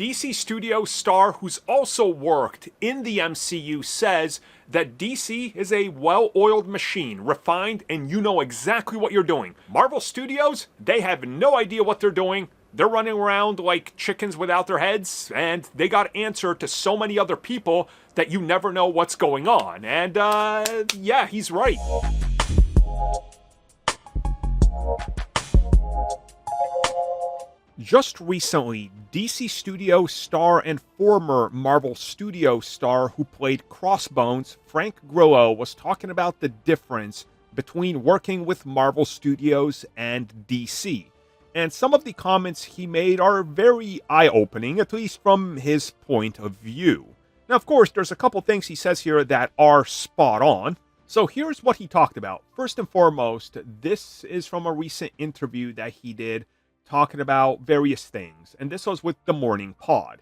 DC Studio star who's also worked in the MCU says that DC is a well-oiled machine, refined, and you know exactly what you're doing. Marvel Studios, they have no idea what they're doing. They're running around like chickens without their heads, and they got to answer to so many other people that you never know what's going on. And, yeah, he's right. Just recently, DC Studio star and former Marvel Studio star who played Crossbones, Frank Grillo, was talking about the difference between working with Marvel Studios and DC. And some of the comments he made are very eye-opening, at least from his point of view. Now, of course, there's a couple things he says here that are spot on. So here's what he talked about. First and foremost, this is from a recent interview that he did talking about various things. And this was with The Morning Pod.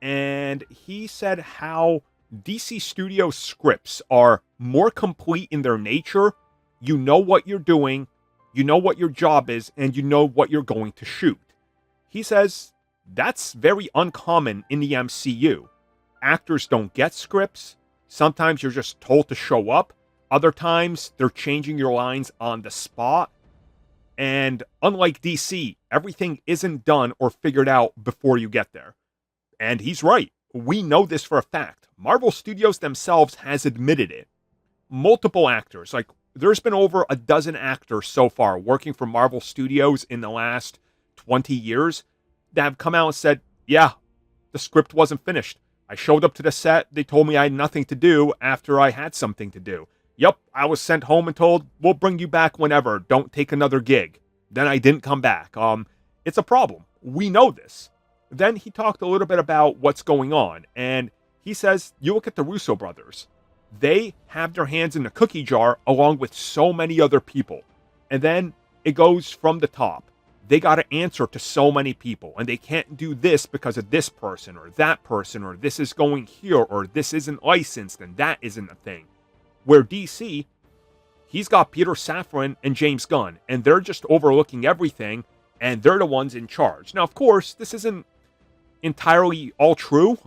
And he said how DC Studio scripts are more complete in their nature. You know what you're doing, you know what your job is, and you know what you're going to shoot. He says that's very uncommon in the MCU. Actors don't get scripts. Sometimes you're just told to show up. Other times, they're changing your lines on the spot. And unlike DC, everything isn't done or figured out before you get there. And he's right. We know this for a fact. Marvel Studios themselves has admitted it. Multiple actors, like there's been over a dozen actors so far working for Marvel Studios in the last 20 years that have come out and said, yeah, the script wasn't finished. I showed up to the set. They told me I had nothing to do after I had something to do. Yep, I was sent home and told, we'll bring you back whenever. Don't take another gig. Then I didn't come back. It's a problem. We know this. Then he talked a little bit about what's going on. And he says, you look at the Russo brothers. They have their hands in the cookie jar along with so many other people. And then it goes from the top. They got to answer to so many people. And they can't do this because of this person or that person, or this is going here, or this isn't licensed and that isn't a thing. Where DC, he's got Peter Safran and James Gunn, and they're just overlooking everything, and they're the ones in charge. Now, of course, this isn't entirely all true.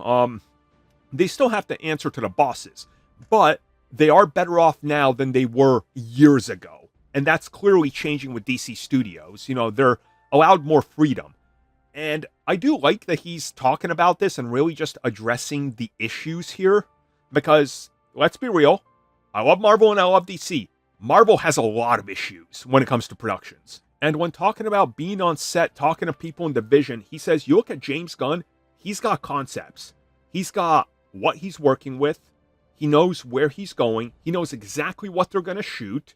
They still have to answer to the bosses, but they are better off now than they were years ago. And that's clearly changing with DC Studios. You know, they're allowed more freedom. And I do like that he's talking about this and really just addressing the issues here, because let's be real, I love Marvel and I love DC. Marvel has a lot of issues when it comes to productions. And when talking about being on set, talking to people in division, he says, you look at James Gunn, he's got concepts. He's got what he's working with. He knows where he's going. He knows exactly what they're going to shoot.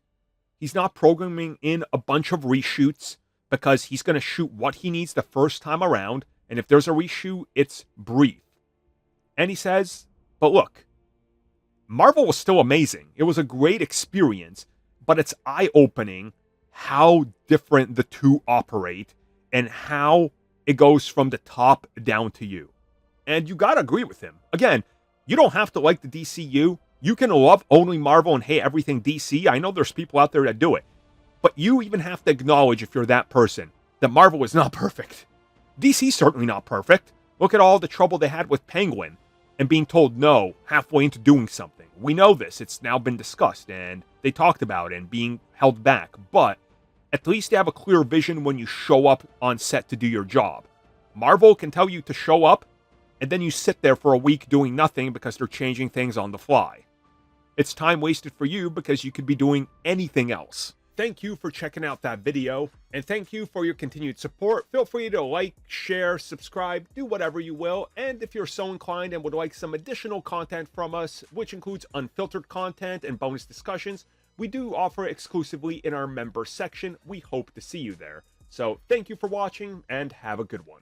He's not programming in a bunch of reshoots because he's going to shoot what he needs the first time around. And if there's a reshoot, it's brief. And he says, but look, Marvel was still amazing. It was a great experience, but it's eye-opening how different the two operate and how it goes from the top down to you. And you gotta agree with him. Again, you don't have to like the DCU. You can love only Marvel and hate everything DC. I know there's people out there that do it. But you even have to acknowledge, if you're that person, that Marvel is not perfect. DC's certainly not perfect. Look at all the trouble they had with Penguin and being told no halfway into doing something. We know this. It's now been discussed, and they talked about it and being held back. But at least they have a clear vision when you show up on set to do your job. Marvel can tell you to show up, and then you sit there for a week doing nothing because they're changing things on the fly. It's time wasted for you because you could be doing anything else. Thank you for checking out that video, and thank you for your continued support. Feel free to like, share, subscribe, do whatever you will, and if you're so inclined and would like some additional content from us, which includes unfiltered content and bonus discussions, we do offer exclusively in our member section. We hope to see you there. So thank you for watching, and have a good one.